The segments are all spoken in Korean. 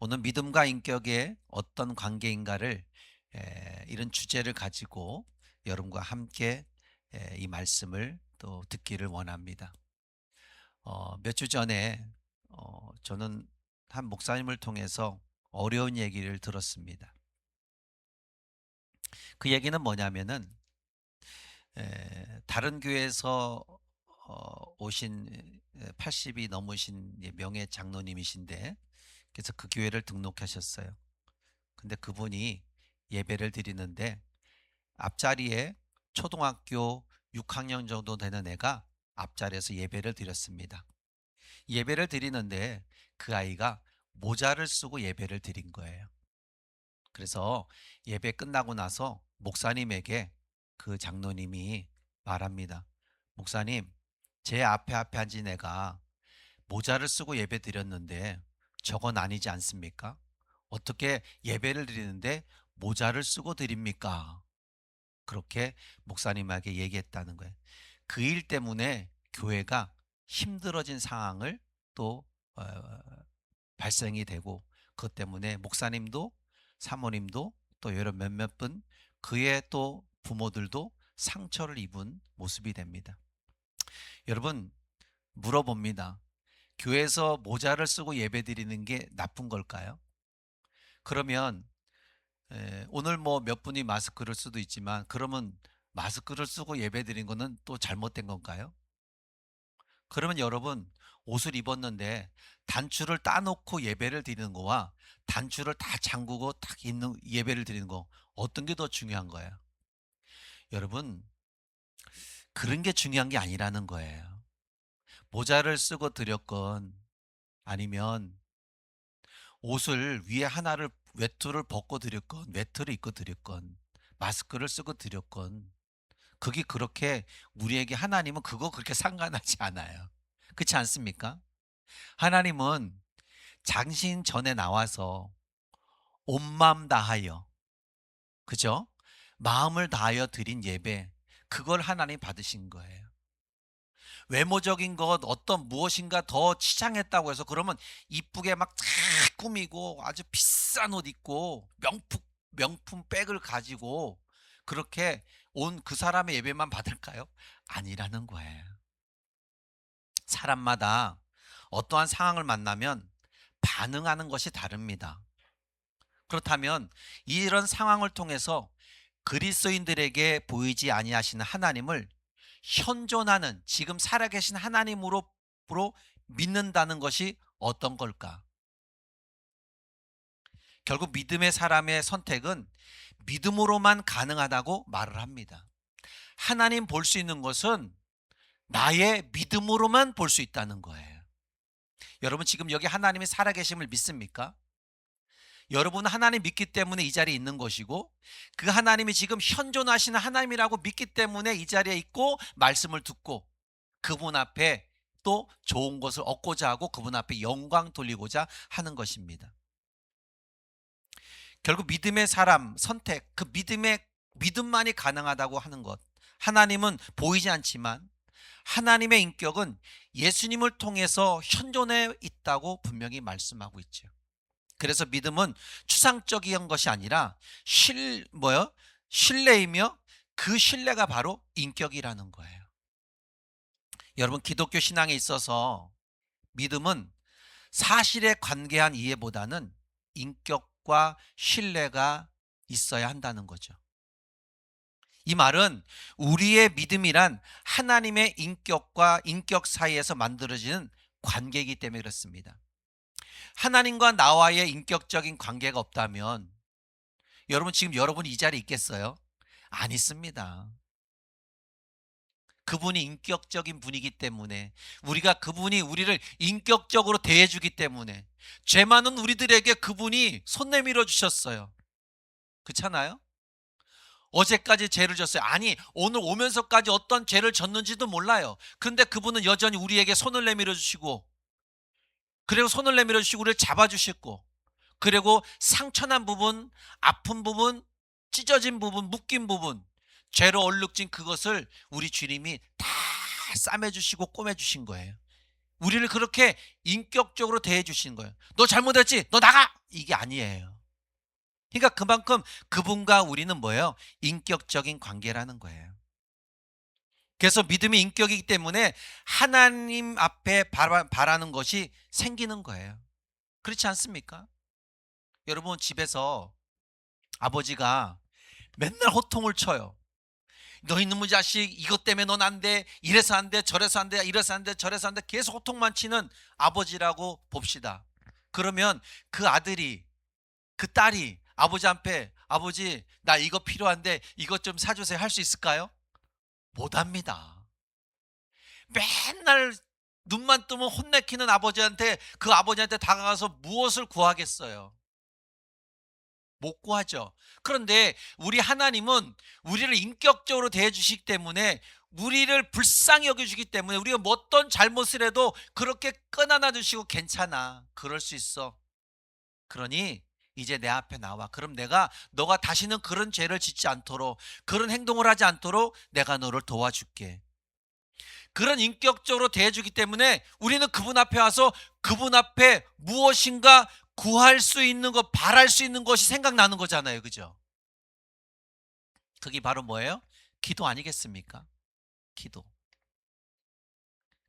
오늘 믿음과 인격의 어떤 관계인가를 이런 주제를 가지고 여러분과 함께 이 말씀을 또 듣기를 원합니다. 몇 주 전에 저는 한 목사님을 통해서 어려운 얘기를 들었습니다. 그 얘기는 뭐냐면은 다른 교회에서 오신 80이 넘으신 명예 장로님이신데, 그래서 그 교회를 등록하셨어요. 근데 그분이 예배를 드리는데 앞자리에 초등학교 6학년 정도 되는 애가 앞자리에서 예배를 드렸습니다. 예배를 드리는데 그 아이가 모자를 쓰고 예배를 드린 거예요. 그래서 예배 끝나고 나서 목사님에게 그 장로님이 말합니다. 목사님, 제 앞에 앉은 애가 모자를 쓰고 예배 드렸는데 저건 아니지 않습니까? 어떻게 예배를 드리는데 모자를 쓰고 드립니까? 그렇게 목사님에게 얘기했다는 거예요. 그 일 때문에 교회가 힘들어진 상황을 또 어, 발생이 되고, 그것 때문에 목사님도 사모님도 또 여러 몇몇 분, 그의 또 부모들도 상처를 입은 모습이 됩니다. 여러분, 물어봅니다. 교회에서 모자를 쓰고 예배 드리는 게 나쁜 걸까요? 그러면 오늘 뭐 몇 분이 마스크를 수도 있지만, 그러면 마스크를 쓰고 예배 드린 거는 또 잘못된 건가요? 그러면 여러분, 옷을 입었는데 단추를 따놓고 예배를 드리는 거와 단추를 다 잠그고 딱 있는 예배를 드리는 거, 어떤 게 더 중요한 거예요? 여러분, 그런 게 중요한 게 아니라는 거예요. 모자를 쓰고 드렸건 아니면 옷을 위에 하나를 외투를 벗고 드렸건 외투를 입고 드렸건 마스크를 쓰고 드렸건, 그게 그렇게 우리에게, 하나님은 그거 그렇게 상관하지 않아요. 그렇지 않습니까? 하나님은 장신 전에 나와서 온 마음 다하여, 그죠? 마음을 다하여 드린 예배, 그걸 하나님 받으신 거예요. 외모적인 것 어떤 무엇인가 더 치장했다고 해서, 그러면 이쁘게 막 쫙 꾸미고 아주 비싼 옷 입고 명품 백을 가지고 그렇게 온 그 사람의 예배만 받을까요? 아니라는 거예요. 사람마다 어떠한 상황을 만나면 반응하는 것이 다릅니다. 그렇다면 이런 상황을 통해서 그리스도인들에게 보이지 아니하시는 하나님을 현존하는 지금 살아계신 하나님으로 믿는다는 것이 어떤 걸까? 결국 믿음의 사람의 선택은 믿음으로만 가능하다고 말을 합니다. 하나님 볼 수 있는 것은 나의 믿음으로만 볼 수 있다는 거예요. 여러분, 지금 여기 하나님이 살아계심을 믿습니까? 여러분은 하나님 믿기 때문에 이 자리에 있는 것이고, 그 하나님이 지금 현존하시는 하나님이라고 믿기 때문에 이 자리에 있고 말씀을 듣고 그분 앞에 또 좋은 것을 얻고자 하고 그분 앞에 영광 돌리고자 하는 것입니다. 결국 믿음의 사람 선택, 그 믿음만이 가능하다고 하는 것. 하나님은 보이지 않지만 하나님의 인격은 예수님을 통해서 현존해 있다고 분명히 말씀하고 있죠. 그래서 믿음은 추상적인 것이 아니라 신뢰이며, 그 신뢰가 바로 인격이라는 거예요. 여러분, 기독교 신앙에 있어서 믿음은 사실에 관계한 이해보다는 인격과 신뢰가 있어야 한다는 거죠. 이 말은 우리의 믿음이란 하나님의 인격과 인격 사이에서 만들어지는 관계이기 때문에 그렇습니다. 하나님과 나와의 인격적인 관계가 없다면 여러분, 지금 여러분이 이 자리에 있겠어요? 안 있습니다. 그분이 인격적인 분이기 때문에, 우리가 그분이 우리를 인격적으로 대해주기 때문에 죄 많은 우리들에게 그분이 손 내밀어 주셨어요. 그렇잖아요? 어제까지 죄를 졌어요. 아니, 오늘 오면서까지 어떤 죄를 졌는지도 몰라요. 그런데 그분은 여전히 우리에게 손을 내밀어 주시고, 그리고 손을 내밀어 주시고 우리를 잡아주셨고, 그리고 상처난 부분, 아픈 부분, 찢어진 부분, 묶인 부분, 죄로 얼룩진 그것을 우리 주님이 다 싸매주시고 꼬매주신 거예요. 우리를 그렇게 인격적으로 대해주신 거예요. 너 잘못했지? 너 나가! 이게 아니에요. 그러니까 그만큼 그분과 우리는 뭐예요? 인격적인 관계라는 거예요. 그래서 믿음이 인격이기 때문에 하나님 앞에 바라는 것이 생기는 거예요. 그렇지 않습니까? 여러분, 집에서 아버지가 맨날 호통을 쳐요. 너 이놈의 자식, 이것 때문에 넌 안 돼, 이래서 안 돼, 저래서 안 돼, 이래서 안 돼, 저래서 안 돼, 계속 호통만 치는 아버지라고 봅시다. 그러면 그 아들이, 그 딸이 아버지 앞에, 아버지 나 이거 필요한데 이것 좀 사주세요, 할 수 있을까요? 못합니다. 맨날 눈만 뜨면 혼내키는 아버지한테, 그 아버지한테 다가가서 무엇을 구하겠어요? 못 구하죠. 그런데 우리 하나님은 우리를 인격적으로 대해주시기 때문에, 우리를 불쌍히 여겨주기 때문에, 우리가 뭐 어떤 잘못을 해도 그렇게 끈안아 주시고, 괜찮아, 그럴 수 있어, 그러니 이제 내 앞에 나와. 그럼 내가, 너가 다시는 그런 죄를 짓지 않도록, 그런 행동을 하지 않도록 내가 너를 도와줄게. 그런 인격적으로 대해주기 때문에 우리는 그분 앞에 와서 그분 앞에 무엇인가 구할 수 있는 것, 바랄 수 있는 것이 생각나는 거잖아요. 그죠? 그게 바로 뭐예요? 기도 아니겠습니까? 기도.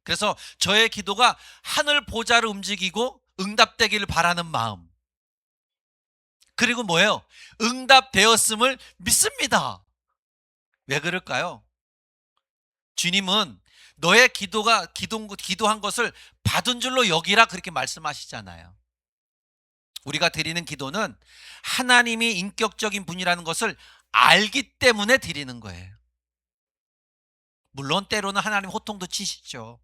그래서 저의 기도가 하늘 보좌를 움직이고 응답되기를 바라는 마음. 그리고 뭐예요? 응답되었음을 믿습니다. 왜 그럴까요? 주님은 너의 기도한 것을 받은 줄로 여기라, 그렇게 말씀하시잖아요. 우리가 드리는 기도는 하나님이 인격적인 분이라는 것을 알기 때문에 드리는 거예요. 물론 때로는 하나님 호통도 치시죠.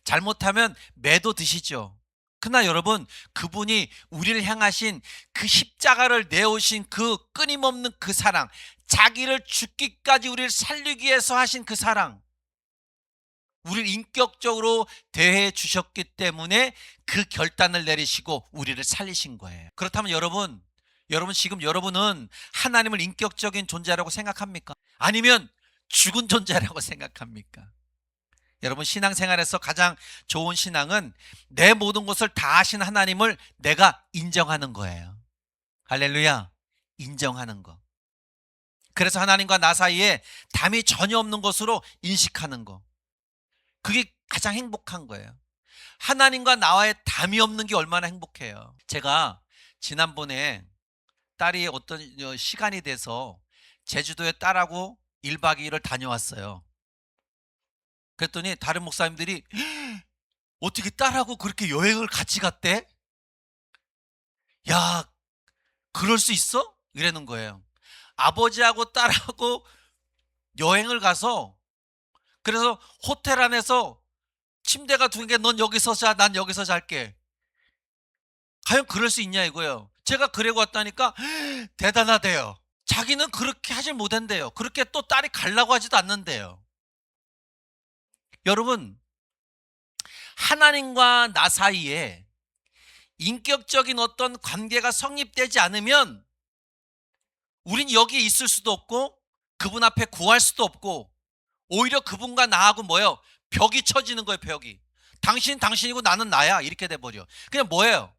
잘못하면 매도 드시죠. 그러나 여러분, 그분이 우리를 향하신 그 십자가를 내오신 그 끊임없는 그 사랑, 자기를 죽기까지 우리를 살리기 위해서 하신 그 사랑, 우리를 인격적으로 대해 주셨기 때문에 그 결단을 내리시고 우리를 살리신 거예요. 그렇다면 여러분 지금 여러분은 하나님을 인격적인 존재라고 생각합니까? 아니면 죽은 존재라고 생각합니까? 여러분, 신앙생활에서 가장 좋은 신앙은 내 모든 것을 다 아신 하나님을 내가 인정하는 거예요. 할렐루야. 인정하는 거. 그래서 하나님과 나 사이에 담이 전혀 없는 것으로 인식하는 거. 그게 가장 행복한 거예요. 하나님과 나와의 담이 없는 게 얼마나 행복해요. 제가 지난번에 딸이 어떤 시간이 돼서 제주도에 딸하고 1박 2일을 다녀왔어요. 그랬더니 다른 목사님들이 어떻게 딸하고 그렇게 여행을 같이 갔대? 야, 그럴 수 있어? 이러는 거예요. 아버지하고 딸하고 여행을 가서, 그래서 호텔 안에서 침대가 두 개, 넌 여기서 자, 난 여기서 잘게. 과연 그럴 수 있냐 이거예요. 제가 그러고 왔다니까 대단하대요. 자기는 그렇게 하질 못한대요. 그렇게 또 딸이 가려고 하지도 않는데요. 여러분, 하나님과 나 사이에 인격적인 어떤 관계가 성립되지 않으면 우린 여기에 있을 수도 없고 그분 앞에 구할 수도 없고, 오히려 그분과 나하고 뭐예요? 벽이 쳐지는 거예요. 벽이. 당신은 당신이고 나는 나야, 이렇게 돼버려. 그냥 뭐예요?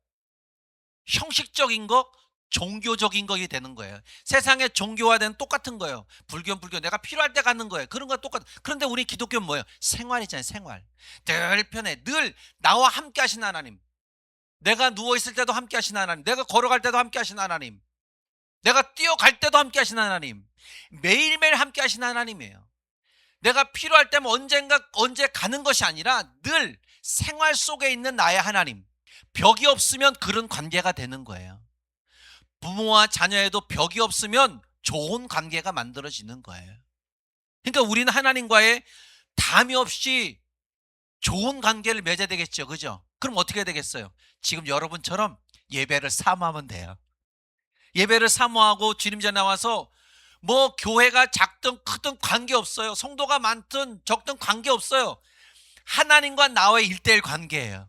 형식적인 거, 종교적인 것이 되는 거예요. 세상의 종교와는 똑같은 거예요. 불교 내가 필요할 때 가는 거예요. 그런 거 똑같아. 그런데 우리 기독교는 뭐예요? 생활이잖아요. 생활. 늘 편해. 늘 나와 함께 하신 하나님. 내가 누워있을 때도 함께 하신 하나님. 내가 걸어갈 때도 함께 하신 하나님. 내가 뛰어갈 때도 함께 하신 하나님. 매일매일 함께 하신 하나님이에요. 내가 필요할 때면 언제 가는 것이 아니라 늘 생활 속에 있는 나의 하나님. 벽이 없으면 그런 관계가 되는 거예요. 부모와 자녀에도 벽이 없으면 좋은 관계가 만들어지는 거예요. 그러니까 우리는 하나님과의 담이 없이 좋은 관계를 맺어야 되겠죠. 그죠? 그럼 어떻게 되겠어요? 지금 여러분처럼 예배를 사모하면 돼요. 예배를 사모하고 주님 전에 나와서 뭐 교회가 작든 크든 관계없어요. 성도가 많든 적든 관계없어요. 하나님과 나와의 1대1 관계예요.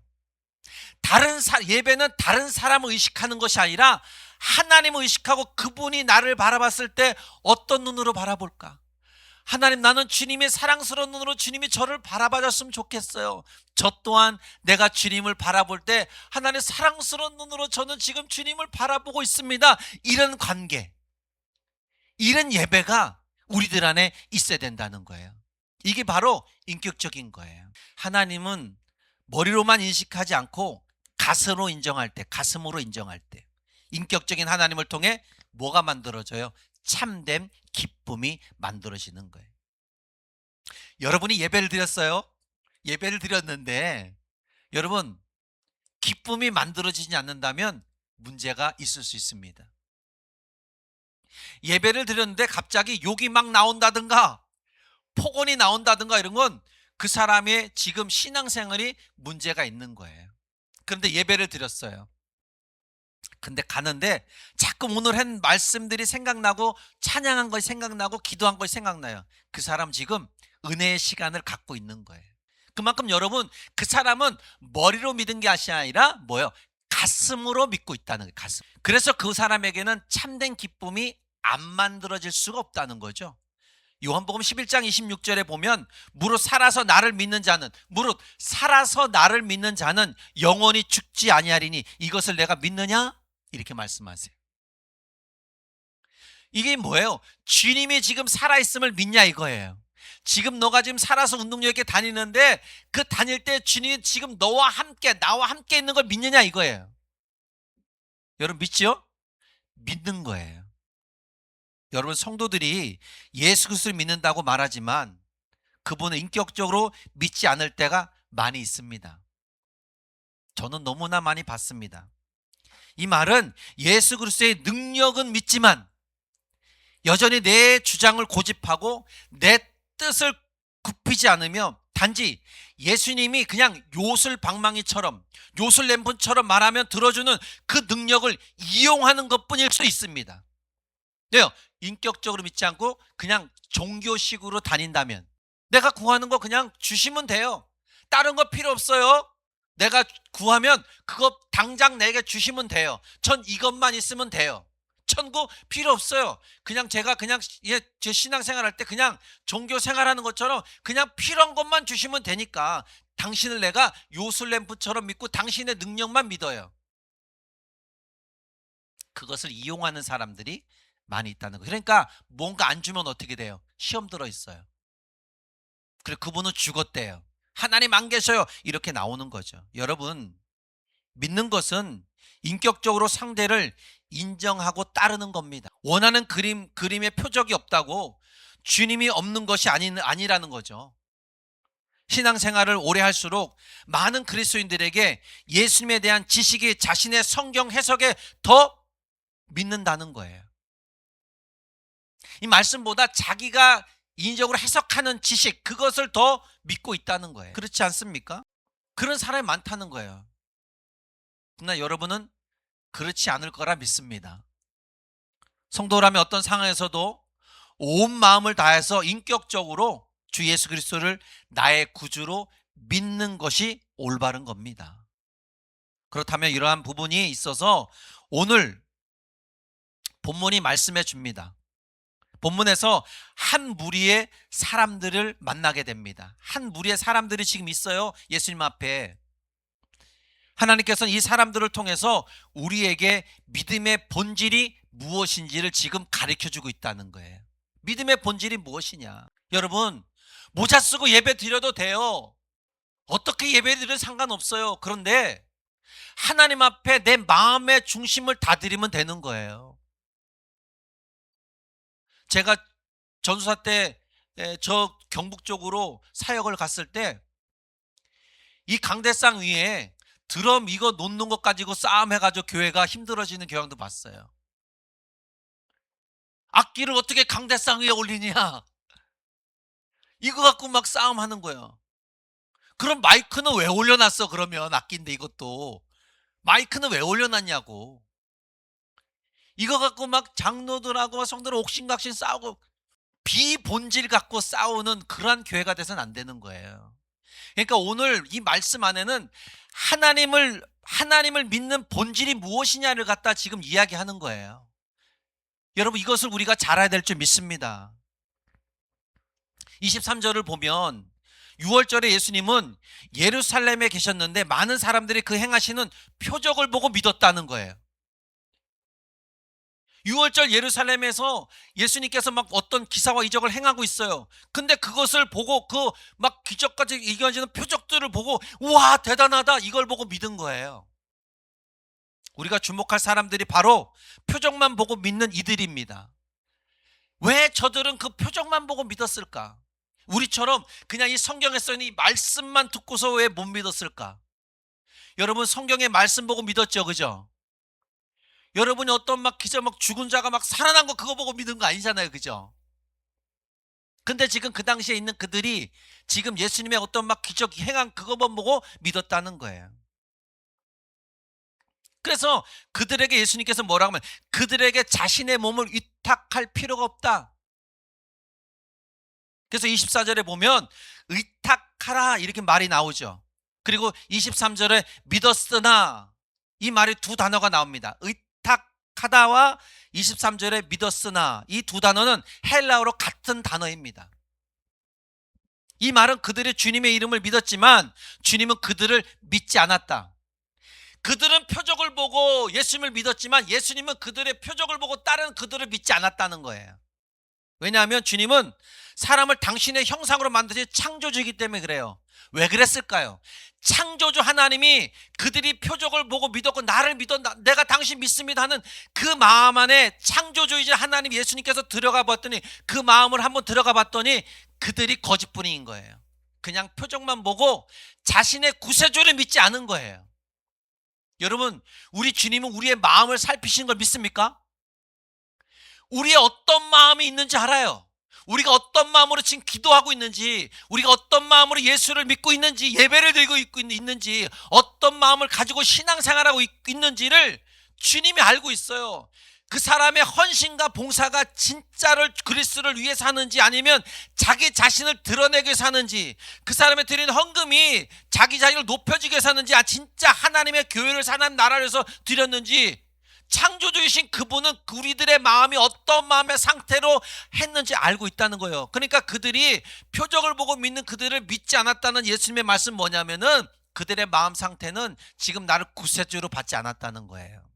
예배는 다른 사람을 의식하는 것이 아니라 하나님을 의식하고, 그분이 나를 바라봤을 때 어떤 눈으로 바라볼까? 하나님, 나는 주님의 사랑스러운 눈으로 주님이 저를 바라봐줬으면 좋겠어요. 저 또한 내가 주님을 바라볼 때 하나님 사랑스러운 눈으로 저는 지금 주님을 바라보고 있습니다. 이런 관계, 이런 예배가 우리들 안에 있어야 된다는 거예요. 이게 바로 인격적인 거예요. 하나님은 머리로만 인식하지 않고 가슴으로 인정할 때 인격적인 하나님을 통해 뭐가 만들어져요? 참된 기쁨이 만들어지는 거예요. 여러분이 예배를 드렸어요. 예배를 드렸는데 여러분, 기쁨이 만들어지지 않는다면 문제가 있을 수 있습니다. 예배를 드렸는데 갑자기 욕이 막 나온다든가 폭언이 나온다든가 이런 건 그 사람의 지금 신앙생활이 문제가 있는 거예요. 그런데 예배를 드렸어요. 근데 가는데 자꾸 오늘 한 말씀들이 생각나고 찬양한 것이 생각나고 기도한 것이 생각나요. 그 사람 지금 은혜의 시간을 갖고 있는 거예요. 그만큼 여러분, 그 사람은 머리로 믿은 게 아니라 뭐예요? 가슴으로 믿고 있다는 거예요. 가슴. 그래서 그 사람에게는 참된 기쁨이 안 만들어질 수가 없다는 거죠. 요한복음 11장 26절에 보면 무릇 살아서 나를 믿는 자는 영원히 죽지 아니하리니 이것을 내가 믿느냐? 이렇게 말씀하세요. 이게 뭐예요? 주님이 지금 살아있음을 믿냐 이거예요. 지금 너가 지금 살아서 운동역에 다니는데 그 다닐 때 주님이 지금 나와 함께 있는 걸 믿느냐 이거예요. 여러분 믿지요? 믿는 거예요. 여러분, 성도들이 예수 그리스도를 믿는다고 말하지만 그분을 인격적으로 믿지 않을 때가 많이 있습니다. 저는 너무나 많이 봤습니다. 이 말은 예수 그리스도의 능력은 믿지만 여전히 내 주장을 고집하고 내 뜻을 굽히지 않으며 단지 예수님이 그냥 요술방망이처럼 요술램프처럼 말하면 들어주는 그 능력을 이용하는 것뿐일 수 있습니다. 네요. 인격적으로 믿지 않고 그냥 종교식으로 다닌다면 내가 구하는 거 그냥 주시면 돼요. 다른 거 필요 없어요. 내가 구하면 그거 당장 내게 주시면 돼요. 전 이것만 있으면 돼요. 천국 필요 없어요. 그냥 제가 그냥 제 신앙생활 할 때 그냥 종교 생활하는 것처럼 그냥 필요한 것만 주시면 되니까 당신을 내가 요술램프처럼 믿고 당신의 능력만 믿어요. 그것을 이용하는 사람들이 많이 있다는 거예요. 그러니까 뭔가 안 주면 어떻게 돼요? 시험 들어 있어요. 그리고 그분은 죽었대요. 하나님 안 계셔요. 이렇게 나오는 거죠. 여러분, 믿는 것은 인격적으로 상대를 인정하고 따르는 겁니다. 원하는 그림의 표적이 없다고 주님이 없는 것이 아니라는 거죠. 신앙생활을 오래 할수록 많은 그리스도인들에게 예수님에 대한 지식이 자신의 성경 해석에 더 믿는다는 거예요. 이 말씀보다 자기가 인적으로 해석하는 지식, 그것을 더 믿고 있다는 거예요. 그렇지 않습니까? 그런 사람이 많다는 거예요. 그러나 여러분은 그렇지 않을 거라 믿습니다. 성도라면 어떤 상황에서도 온 마음을 다해서 인격적으로 주 예수 그리스도를 나의 구주로 믿는 것이 올바른 겁니다. 그렇다면 이러한 부분이 있어서 오늘 본문이 말씀해 줍니다. 본문에서 한 무리의 사람들을 만나게 됩니다. 한 무리의 사람들이 지금 있어요. 예수님 앞에. 하나님께서는 이 사람들을 통해서 우리에게 믿음의 본질이 무엇인지를 지금 가르쳐주고 있다는 거예요. 믿음의 본질이 무엇이냐? 여러분, 모자 쓰고 예배 드려도 돼요. 어떻게 예배 드려도 상관없어요. 그런데 하나님 앞에 내 마음의 중심을 다 드리면 되는 거예요. 제가 전수사 때 저 경북 쪽으로 사역을 갔을 때 이 강대상 위에 드럼 이거 놓는 것 가지고 싸움해가지고 교회가 힘들어지는 경향도 봤어요. 악기를 어떻게 강대상 위에 올리냐, 이거 갖고 막 싸움하는 거예요. 그럼 마이크는 왜 올려놨어? 그러면 악기인데 이것도 마이크는 왜 올려놨냐고. 이거 갖고 막 장로들하고 성도들 옥신각신 싸우고 비본질 갖고 싸우는 그러한 교회가 돼서는 안 되는 거예요. 그러니까 오늘 이 말씀 안에는 하나님을 믿는 본질이 무엇이냐를 갖다 지금 이야기하는 거예요. 여러분, 이것을 우리가 잘 알아야 될 줄 믿습니다. 23절을 보면 6월절에 예수님은 예루살렘에 계셨는데 많은 사람들이 그 행하시는 표적을 보고 믿었다는 거예요. 6월절 예루살렘에서 예수님께서 막 어떤 기사와 이적을 행하고 있어요. 근데 그것을 보고 그 막 기적까지 이겨지는 표적들을 보고 와 대단하다 이걸 보고 믿은 거예요. 우리가 주목할 사람들이 바로 표적만 보고 믿는 이들입니다. 왜 저들은 그 표적만 보고 믿었을까? 우리처럼 그냥 이 성경에 써있는 이 말씀만 듣고서 왜 못 믿었을까? 여러분 성경의 말씀 보고 믿었죠, 그죠? 여러분이 어떤 막 기적 막 죽은 자가 막 살아난 거 그거 보고 믿은 거 아니잖아요, 그죠? 근데 지금 그 당시에 있는 그들이 지금 예수님의 어떤 막 기적 행한 그것만 보고 믿었다는 거예요. 그래서 그들에게 예수님께서 뭐라고 하면 그들에게 자신의 몸을 위탁할 필요가 없다. 그래서 24절에 보면 의탁하라 이렇게 말이 나오죠. 그리고 23절에 믿었으나 이 말이 두 단어가 나옵니다. 의탁하다와 23절에 믿었으나 이 두 단어는 헬라어로 같은 단어입니다. 이 말은 그들이 주님의 이름을 믿었지만 주님은 그들을 믿지 않았다. 그들은 표적을 보고 예수님을 믿었지만 예수님은 그들의 표적을 보고 다른 그들을 믿지 않았다는 거예요. 왜냐하면 주님은 사람을 당신의 형상으로 만드신 창조주이기 때문에 그래요. 왜 그랬을까요? 창조주 하나님이 그들이 표적을 보고 믿었고 나를 믿었다, 내가 당신 믿습니다 하는 그 마음 안에 창조주이신 하나님 예수님께서 들어가 봤더니 그 마음을 한번 들어가 봤더니 그들이 거짓뿐인 거예요. 그냥 표적만 보고 자신의 구세주를 믿지 않은 거예요. 여러분, 우리 주님은 우리의 마음을 살피시는 걸 믿습니까? 우리의 어떤 마음이 있는지 알아요. 우리가 어떤 마음으로 지금 기도하고 있는지, 우리가 어떤 마음으로 예수를 믿고 있는지, 예배를 드리고 있는지, 어떤 마음을 가지고 신앙생활하고 있는지를 주님이 알고 있어요. 그 사람의 헌신과 봉사가 진짜를 그리스도를 위해 사는지 아니면 자기 자신을 드러내기 위해 사는지, 그 사람의 드리는 헌금이 자기 자신을 높여주기 위해 사는지, 진짜 하나님의 교회를 하나님 나라를 위해서 드렸는지, 창조주이신 그분은 우리들의 마음이 어떤 마음의 상태로 했는지 알고 있다는 거예요. 그러니까 그들이 표적을 보고 믿는 그들을 믿지 않았다는 예수님의 말씀 뭐냐면은 그들의 마음 상태는 지금 나를 구세주로 받지 않았다는 거예요.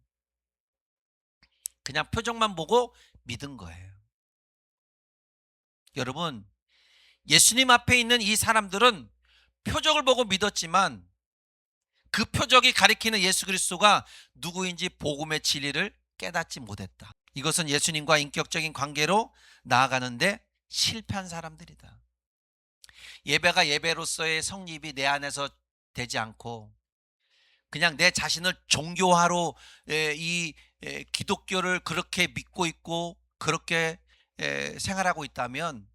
그냥 표적만 보고 믿은 거예요. 여러분, 예수님 앞에 있는 이 사람들은 표적을 보고 믿었지만 그 표적이 가리키는 예수 그리스도가 누구인지 복음의 진리를 깨닫지 못했다. 이것은 예수님과 인격적인 관계로 나아가는데 실패한 사람들이다. 예배가 예배로서의 성립이 내 안에서 되지 않고 그냥 내 자신을 종교화로 이 기독교를 그렇게 믿고 있고 그렇게 생활하고 있다면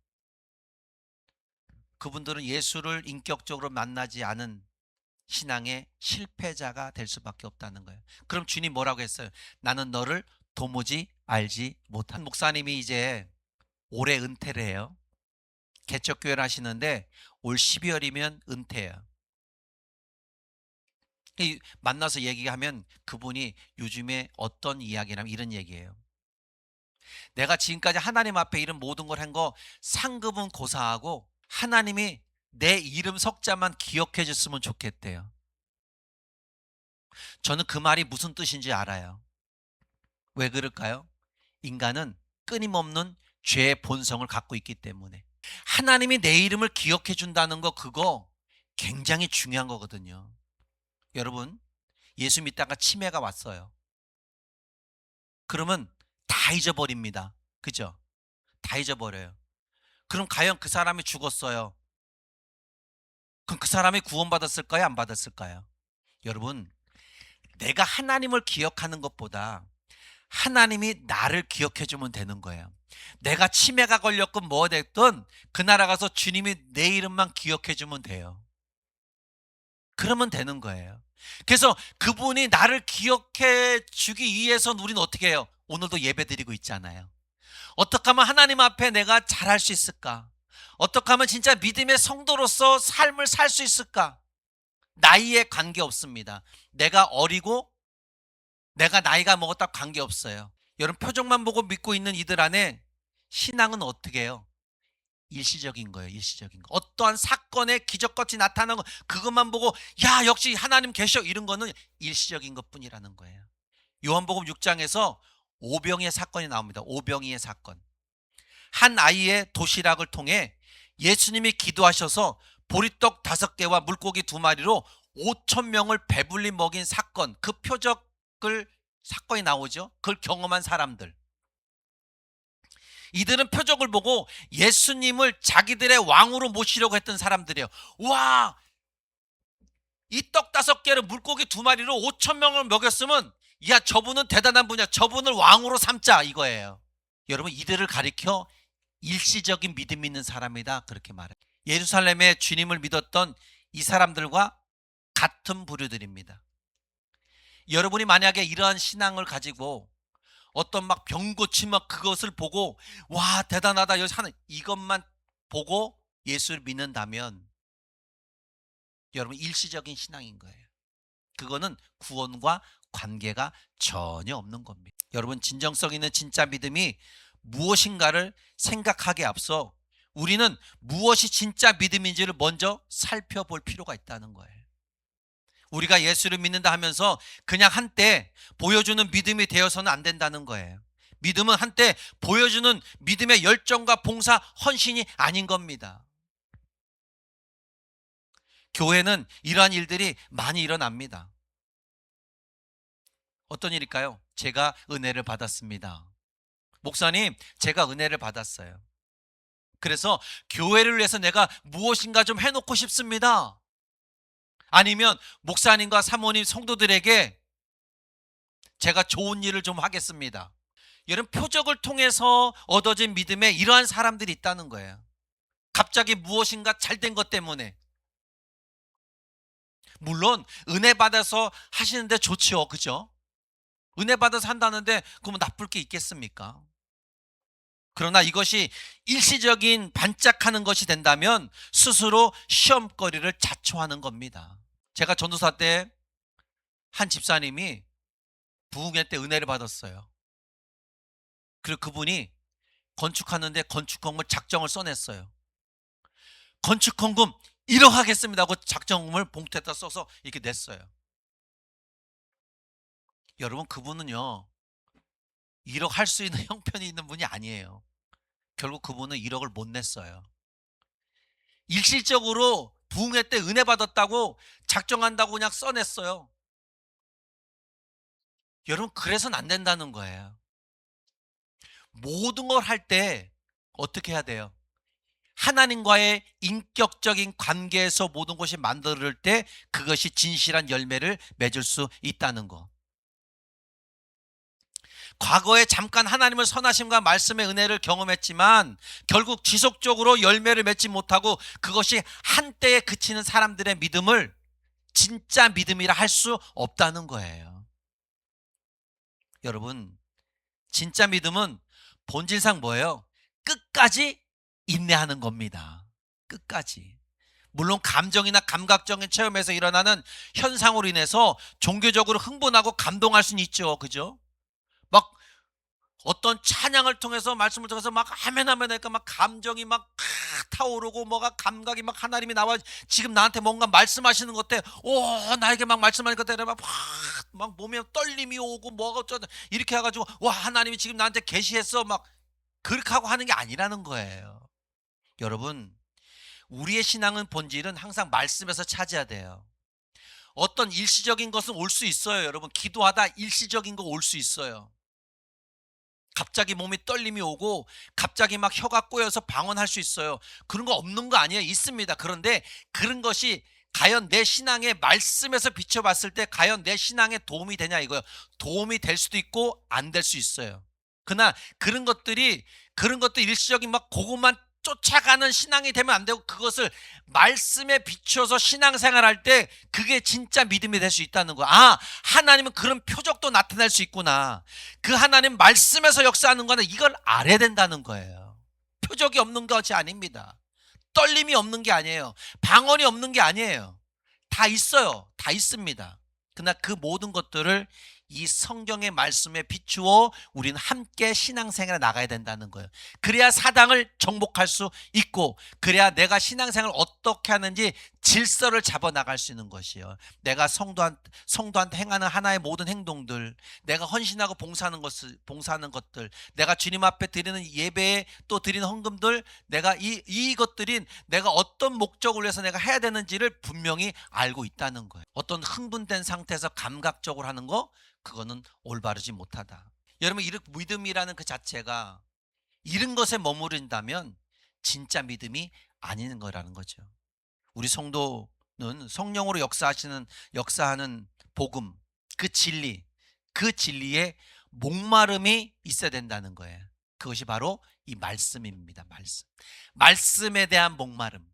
그분들은 예수를 인격적으로 만나지 않은 신앙의 실패자가 될 수밖에 없다는 거예요. 그럼 주님 뭐라고 했어요? 나는 너를 도무지 알지 못한. 목사님이 이제 올해 은퇴를 해요. 개척교회를 하시는데 올 12월이면 은퇴해요. 만나서 얘기하면 그분이 요즘에 어떤 이야기냐면 이런 얘기예요. 내가 지금까지 하나님 앞에 이런 모든 걸 한 거 상급은 고사하고 하나님이 내 이름 석자만 기억해 줬으면 좋겠대요. 저는 그 말이 무슨 뜻인지 알아요. 왜 그럴까요? 인간은 끊임없는 죄의 본성을 갖고 있기 때문에 하나님이 내 이름을 기억해 준다는 거 그거 굉장히 중요한 거거든요. 여러분, 예수 믿다가 치매가 왔어요. 그러면 다 잊어버립니다. 그죠? 다 잊어버려요. 그럼 과연 그 사람이 죽었어요. 그럼 그 사람이 구원받았을까요? 안 받았을까요? 여러분, 내가 하나님을 기억하는 것보다 하나님이 나를 기억해 주면 되는 거예요. 내가 치매가 걸렸건 뭐 됐든 그 나라 가서 주님이 내 이름만 기억해 주면 돼요. 그러면 되는 거예요. 그래서 그분이 나를 기억해 주기 위해서 우리는 어떻게 해요? 오늘도 예배 드리고 있잖아요. 어떻게 하면 하나님 앞에 내가 잘할 수 있을까? 어떻게 하면 진짜 믿음의 성도로서 삶을 살 수 있을까? 나이에 관계없습니다. 내가 어리고 내가 나이가 먹었다 관계없어요. 여러분, 표정만 보고 믿고 있는 이들 안에 신앙은 어떻게 해요? 일시적인 거예요. 일시적인 거. 어떠한 사건의 기적같이 나타나는 거 그것만 보고 야 역시 하나님 계셔 이런 거는 일시적인 것뿐이라는 거예요. 요한복음 6장에서 오병이의 사건이 나옵니다. 오병이의 사건. 한 아이의 도시락을 통해 예수님이 기도하셔서 보리떡 5개와 물고기 2마리로 5천 명을 배불리 먹인 사건, 그 표적을 사건이 나오죠. 그걸 경험한 사람들. 이들은 표적을 보고 예수님을 자기들의 왕으로 모시려고 했던 사람들이에요. 와, 이 떡 5개를 물고기 2마리로 5천 명을 먹였으면 야 저분은 대단한 분이야. 저분을 왕으로 삼자 이거예요. 여러분 이들을 가리켜 일시적인 믿음 있는 사람이다 그렇게 말해요. 예루살렘에 주님을 믿었던 이 사람들과 같은 부류들입니다. 여러분이 만약에 이러한 신앙을 가지고 어떤 막 병고치 막 그것을 보고 와 대단하다 여기 하는 이것만 보고 예수를 믿는다면 여러분 일시적인 신앙인 거예요. 그거는 구원과 관계가 전혀 없는 겁니다. 여러분 진정성 있는 진짜 믿음이 무엇인가를 생각하기에 앞서 우리는 무엇이 진짜 믿음인지를 먼저 살펴볼 필요가 있다는 거예요. 우리가 예수를 믿는다 하면서 그냥 한때 보여주는 믿음이 되어서는 안 된다는 거예요. 믿음은 한때 보여주는 믿음의 열정과 봉사, 헌신이 아닌 겁니다. 교회는 이러한 일들이 많이 일어납니다. 어떤 일일까요? 제가 은혜를 받았습니다. 목사님, 제가 은혜를 받았어요. 그래서 교회를 위해서 내가 무엇인가 좀 해놓고 싶습니다. 아니면 목사님과 사모님, 성도들에게 제가 좋은 일을 좀 하겠습니다. 이런 표적을 통해서 얻어진 믿음에 이러한 사람들이 있다는 거예요. 갑자기 무엇인가 잘된 것 때문에. 물론 은혜 받아서 하시는데 좋죠. 그죠? 은혜 받아서 한다는데 그러면 나쁠 게 있겠습니까? 그러나 이것이 일시적인 반짝하는 것이 된다면 스스로 시험거리를 자초하는 겁니다. 제가 전도사 때 한 집사님이 부흥회 때 은혜를 받았어요. 그리고 그분이 건축하는데 건축헌금 작정을 써냈어요. 건축헌금 1억 하겠습니다 하고 작정금을 봉투에다 써서 이렇게 냈어요. 여러분 그분은요 1억 할 수 있는 형편이 있는 분이 아니에요. 결국 그분은 1억을 못 냈어요. 일시적으로 부흥회 때 은혜 받았다고 작정한다고 그냥 써냈어요. 여러분 그래서는 안 된다는 거예요. 모든 걸 할 때 어떻게 해야 돼요? 하나님과의 인격적인 관계에서 모든 것이 만들어질 때 그것이 진실한 열매를 맺을 수 있다는 거. 과거에 잠깐 하나님을 선하심과 말씀의 은혜를 경험했지만 결국 지속적으로 열매를 맺지 못하고 그것이 한때에 그치는 사람들의 믿음을 진짜 믿음이라 할 수 없다는 거예요. 여러분 진짜 믿음은 본질상 뭐예요? 끝까지 인내하는 겁니다. 끝까지. 물론 감정이나 감각적인 체험에서 일어나는 현상으로 인해서 종교적으로 흥분하고 감동할 수는 있죠. 그죠? 막 어떤 찬양을 통해서 말씀을 통해서 막 하면 하니까 막 감정이 막 타오르고 뭐가 감각이 막 하나님이 나와 지금 나한테 뭔가 말씀하시는 것 같아. 오 나에게 막 말씀하니까 막 몸에 떨림이 오고 뭐가 어쩌다 이렇게 해가지고 와 하나님이 지금 나한테 계시했어 막 그렇게 하고 하는 게 아니라는 거예요. 여러분 우리의 신앙은 본질은 항상 말씀에서 찾아야 돼요. 어떤 일시적인 것은 올 수 있어요. 여러분 기도하다 일시적인 거 올 수 있어요. 갑자기 몸이 떨림이 오고 갑자기 막 혀가 꼬여서 방언할 수 있어요. 그런 거 없는 거 아니에요. 있습니다. 그런데 그런 것이 과연 내 신앙의 말씀에서 비춰봤을 때 과연 내 신앙에 도움이 되냐 이거예요. 도움이 될 수도 있고 안 될 수 있어요. 그러나 그런 것들 일시적인 막 그것만 쫓아가는 신앙이 되면 안 되고 그것을 말씀에 비춰서 신앙생활할 때 그게 진짜 믿음이 될 수 있다는 거야. 아 하나님은 그런 표적도 나타낼 수 있구나. 그 하나님 말씀에서 역사하는 거는 이걸 알아야 된다는 거예요. 표적이 없는 것이 아닙니다. 떨림이 없는 게 아니에요. 방언이 없는 게 아니에요. 다 있어요. 다 있습니다. 그러나 그 모든 것들을 이 성경의 말씀에 비추어 우리는 함께 신앙생활에 나가야 된다는 거예요. 그래야 사당을 정복할 수 있고, 그래야 내가 신앙생활을 어떻게 하는지 질서를 잡아 나갈 수 있는 것이요. 내가 성도한테 행하는 하나의 모든 행동들, 내가 헌신하고 봉사하는 것들, 내가 주님 앞에 드리는 예배에 또 드리는 헌금들, 내가 이것들이 내가 어떤 목적을 위해서 내가 해야 되는지를 분명히 알고 있다는 거예요. 어떤 흥분된 상태에서 감각적으로 하는 거, 그거는 올바르지 못하다. 여러분, 이 믿음이라는 그 자체가 이런 것에 머무른다면 진짜 믿음이 아닌 거라는 거죠. 우리 성도는 성령으로 역사하는 복음, 그 진리에 목마름이 있어야 된다는 거예요. 그것이 바로 이 말씀입니다. 말씀에 대한 목마름.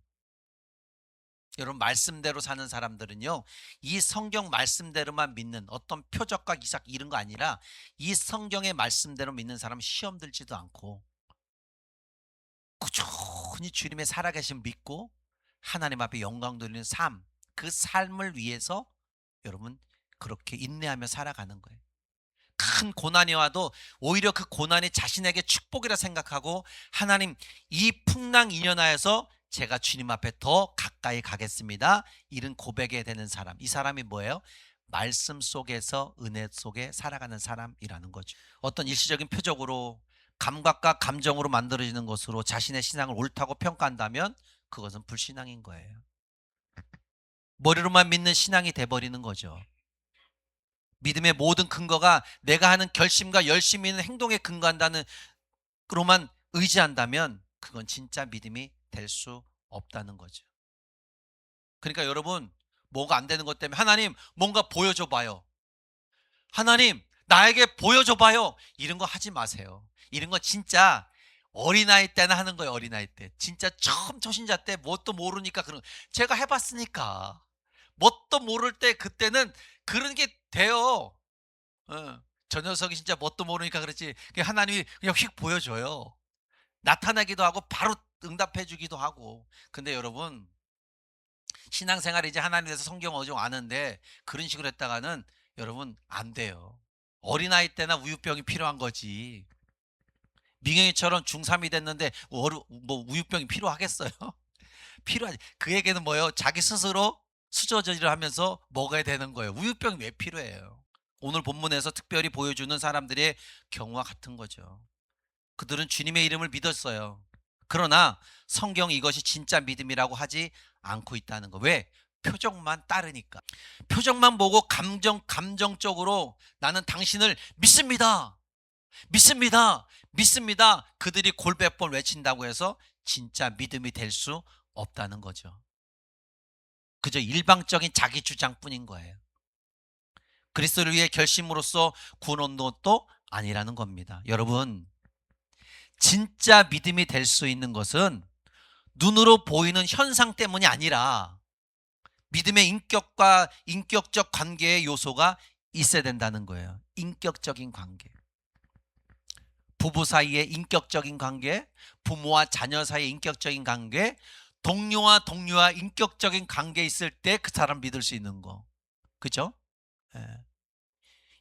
여러분, 말씀대로 사는 사람들은요, 이 성경 말씀대로만 믿는 어떤 표적과 기사 이런 거 아니라, 이 성경의 말씀대로 믿는 사람은 시험 들지도 않고 꾸준히 주님의 살아계신 믿고 하나님 앞에 영광 돌리는 삶, 그 삶을 위해서 여러분 그렇게 인내하며 살아가는 거예요. 큰 고난이 와도 오히려 그 고난이 자신에게 축복이라 생각하고, 하나님, 이 풍랑 인연하여서 제가 주님 앞에 더 가까이 가겠습니다, 이런 고백이 되는 사람, 이 사람이 뭐예요? 말씀 속에서 은혜 속에 살아가는 사람이라는 거죠. 어떤 일시적인 표적으로 감각과 감정으로 만들어지는 것으로 자신의 신앙을 옳다고 평가한다면 그것은 불신앙인 거예요. 머리로만 믿는 신앙이 돼버리는 거죠. 믿음의 모든 근거가 내가 하는 결심과 열심히 있는 행동에 근거한다는 그로만 의지한다면 그건 진짜 믿음이 될 수 없다는 거죠. 그러니까 여러분, 뭐가 안 되는 것 때문에 하나님 뭔가 보여줘 봐요, 하나님 나에게 보여줘 봐요, 이런 거 하지 마세요. 이런 거 진짜 어린아이 때나 하는 거예요. 어린아이 때 진짜 처음 초신자 때 뭣도 모르니까 그런, 제가 해봤으니까 뭣도 모를 때 그때는 그런 게 돼요. 저 녀석이 진짜 뭣도 모르니까 그렇지, 하나님이 그냥 휙 보여줘요. 나타나기도 하고 바로 응답해 주기도 하고. 근데 여러분, 신앙생활이 이제 하나님에 대해서 성경 어종 아는데 그런 식으로 했다가는 여러분 안 돼요. 어린아이 때나 우유병이 필요한 거지. 민경이처럼 중3이 됐는데 뭐 우유병이 필요하겠어요? 필요하지. 그에게는 뭐예요? 자기 스스로 수저질을 하면서 먹어야 되는 거예요. 우유병이 왜 필요해요? 오늘 본문에서 특별히 보여주는 사람들의 경우와 같은 거죠. 그들은 주님의 이름을 믿었어요. 그러나 성경 이것이 진짜 믿음이라고 하지 않고 있다는 거. 왜? 표적만 따르니까. 표적만 보고 감정적으로 나는 당신을 믿습니다, 믿습니다, 믿습니다, 그들이 골백번 외친다고 해서 진짜 믿음이 될 수 없다는 거죠. 그저 일방적인 자기 주장뿐인 거예요. 그리스도를 위해 결심으로써 구원 것도 아니라는 겁니다. 여러분, 진짜 믿음이 될 수 있는 것은 눈으로 보이는 현상 때문이 아니라 믿음의 인격적 관계의 요소가 있어야 된다는 거예요. 인격적인 관계. 부부 사이의 인격적인 관계, 부모와 자녀 사이의 인격적인 관계, 동료와 인격적인 관계 있을 때 그 사람 믿을 수 있는 거. 그죠? 예.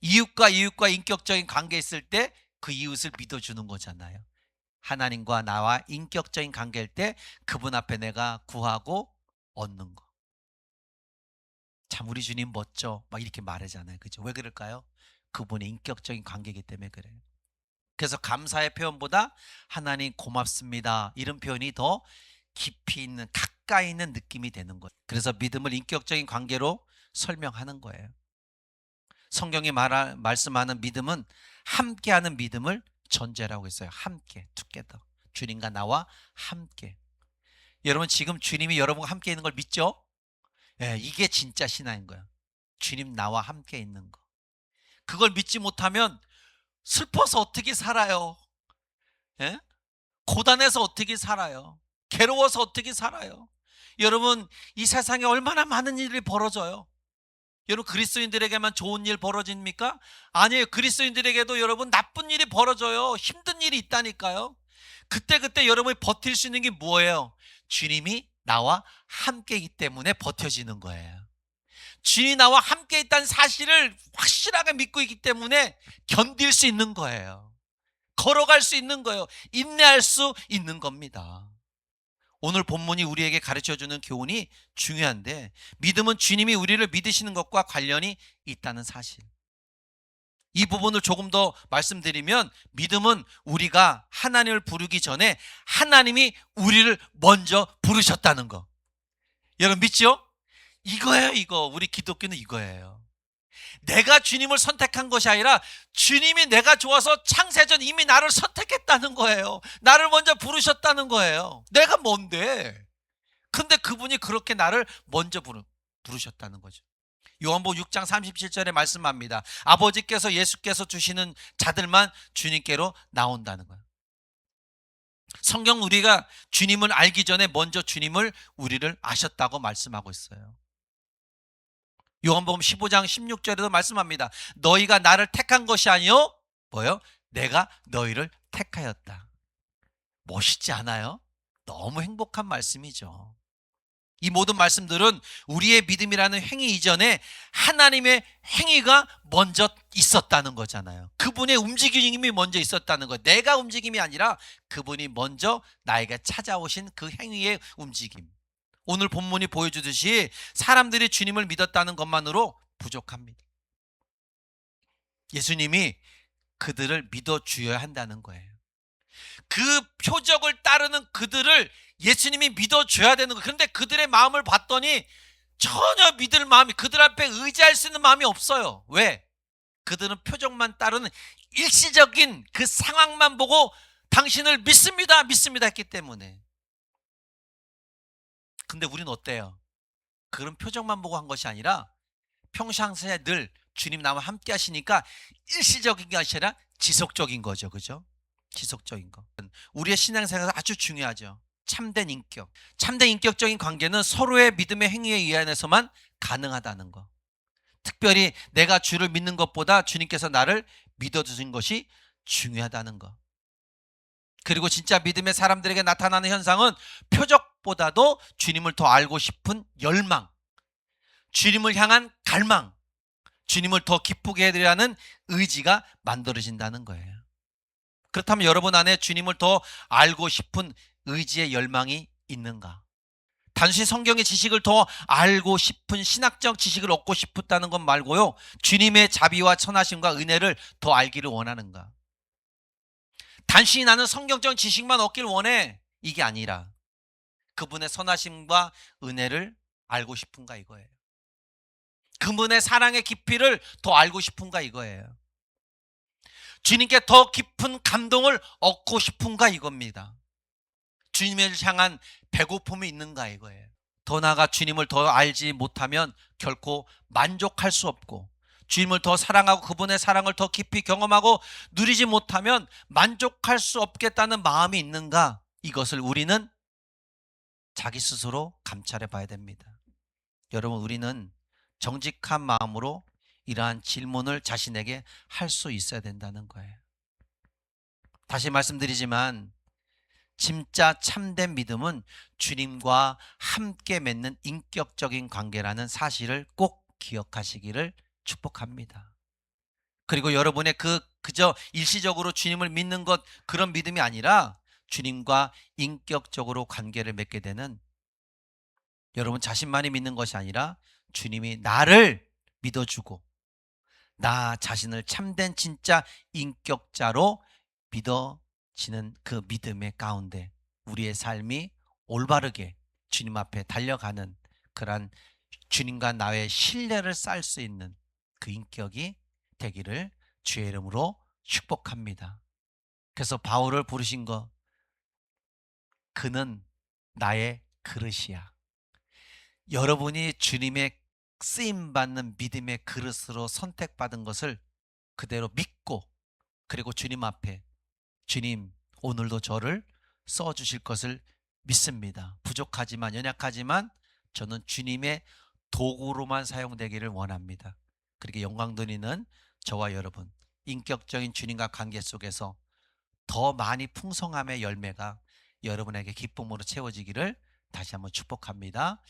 이웃과 인격적인 관계 있을 때 그 이웃을 믿어주는 거잖아요. 하나님과 나와 인격적인 관계일 때 그분 앞에 내가 구하고 얻는 거. 참 우리 주님 멋져, 막 이렇게 말하잖아요. 그죠? 왜 그럴까요? 그분의 인격적인 관계이기 때문에 그래요. 그래서 감사의 표현보다 하나님 고맙습니다, 이런 표현이 더 깊이 있는, 가까이 있는 느낌이 되는 거예요. 그래서 믿음을 인격적인 관계로 설명하는 거예요. 성경이 말씀하는 믿음은 함께하는 믿음을 전제라고 했어요. 함께, together. 주님과 나와 함께. 여러분, 지금 주님이 여러분과 함께 있는 걸 믿죠? 예, 이게 진짜 신앙인 거예요. 주님 나와 함께 있는 거. 그걸 믿지 못하면 슬퍼서 어떻게 살아요? 예? 고단해서 어떻게 살아요? 괴로워서 어떻게 살아요? 여러분, 이 세상에 얼마나 많은 일이 벌어져요. 여러분, 그리스도인들에게만 좋은 일 벌어집니까? 아니에요. 그리스도인들에게도 여러분 나쁜 일이 벌어져요. 힘든 일이 있다니까요. 그때 여러분이 버틸 수 있는 게 뭐예요? 주님이 나와 함께이기 때문에 버텨지는 거예요. 주님이 나와 함께 있다는 사실을 확실하게 믿고 있기 때문에 견딜 수 있는 거예요. 걸어갈 수 있는 거예요. 인내할 수 있는 겁니다. 오늘 본문이 우리에게 가르쳐주는 교훈이 중요한데, 믿음은 주님이 우리를 믿으시는 것과 관련이 있다는 사실. 이 부분을 조금 더 말씀드리면, 믿음은 우리가 하나님을 부르기 전에 하나님이 우리를 먼저 부르셨다는 거. 여러분 믿죠? 이거예요. 이거 우리 기독교는 이거예요. 내가 주님을 선택한 것이 아니라 주님이 내가 좋아서 창세전 이미 나를 선택했다는 거예요. 나를 먼저 부르셨다는 거예요. 내가 뭔데? 근데 그분이 그렇게 나를 먼저 부르셨다는 거죠. 요한복음 6장 37절에 말씀합니다. 아버지께서 예수께서 주시는 자들만 주님께로 나온다는 거예요. 성경 우리가 주님을 알기 전에 먼저 주님을 우리를 아셨다고 말씀하고 있어요. 요한복음 15장 16절에도 말씀합니다. 너희가 나를 택한 것이 아니요 뭐요? 내가 너희를 택하였다. 멋있지 않아요? 너무 행복한 말씀이죠. 이 모든 말씀들은 우리의 믿음이라는 행위 이전에 하나님의 행위가 먼저 있었다는 거잖아요. 그분의 움직임이 먼저 있었다는 거예요. 내가 움직임이 아니라 그분이 먼저 나에게 찾아오신 그 행위의 움직임. 오늘 본문이 보여주듯이 사람들이 주님을 믿었다는 것만으로 부족합니다. 예수님이 그들을 믿어주어야 한다는 거예요. 그 표적을 따르는 그들을 예수님이 믿어줘야 되는 거예요. 그런데 그들의 마음을 봤더니 전혀 믿을 마음이, 그들 앞에 의지할 수 있는 마음이 없어요. 왜? 그들은 표적만 따르는 일시적인 그 상황만 보고 당신을 믿습니다, 믿습니다 했기 때문에. 근데 우리는 어때요? 그런 표정만 보고 한 것이 아니라 평상시에 늘 주님 나와 함께 하시니까 일시적인 게 아니라 지속적인 거죠. 그죠? 지속적인 거. 우리의 신앙생활에서 아주 중요하죠. 참된 인격. 참된 인격적인 관계는 서로의 믿음의 행위에 의한해서만 가능하다는 거. 특별히 내가 주를 믿는 것보다 주님께서 나를 믿어주신 것이 중요하다는 거. 그리고 진짜 믿음의 사람들에게 나타나는 현상은 표적보다도 주님을 더 알고 싶은 열망, 주님을 향한 갈망, 주님을 더 기쁘게 해드리라는 의지가 만들어진다는 거예요. 그렇다면 여러분 안에 주님을 더 알고 싶은 의지의 열망이 있는가? 단순히 성경의 지식을 더 알고 싶은 신학적 지식을 얻고 싶다는 것 말고요, 주님의 자비와 선하심과 은혜를 더 알기를 원하는가? 단순히 나는 성경적 지식만 얻길 원해, 이게 아니라 그분의 선하심과 은혜를 알고 싶은가 이거예요. 그분의 사랑의 깊이를 더 알고 싶은가 이거예요. 주님께 더 깊은 감동을 얻고 싶은가 이겁니다. 주님을 향한 배고픔이 있는가 이거예요. 더 나아가 주님을 더 알지 못하면 결코 만족할 수 없고, 주님을 더 사랑하고 그분의 사랑을 더 깊이 경험하고 누리지 못하면 만족할 수 없겠다는 마음이 있는가, 이것을 우리는 자기 스스로 감찰해 봐야 됩니다. 여러분, 우리는 정직한 마음으로 이러한 질문을 자신에게 할 수 있어야 된다는 거예요. 다시 말씀드리지만 진짜 참된 믿음은 주님과 함께 맺는 인격적인 관계라는 사실을 꼭 기억하시기를 축복합니다. 그리고 여러분의 그저 일시적으로 주님을 믿는 것, 그런 믿음이 아니라 주님과 인격적으로 관계를 맺게 되는, 여러분 자신만이 믿는 것이 아니라 주님이 나를 믿어주고 나 자신을 참된 진짜 인격자로 믿어지는 그 믿음의 가운데 우리의 삶이 올바르게 주님 앞에 달려가는 그런 주님과 나의 신뢰를 쌓을 수 있는 그 인격이 되기를 주의 이름으로 축복합니다. 그래서 바울을 부르신 거, 그는 나의 그릇이야. 여러분이 주님의 쓰임받는 믿음의 그릇으로 선택받은 것을 그대로 믿고, 그리고 주님 앞에 주님 오늘도 저를 써주실 것을 믿습니다. 부족하지만 연약하지만 저는 주님의 도구로만 사용되기를 원합니다. 그렇게 영광 돌리는 저와 여러분, 인격적인 주님과 관계 속에서 더 많이 풍성함의 열매가 여러분에게 기쁨으로 채워지기를 다시 한번 축복합니다.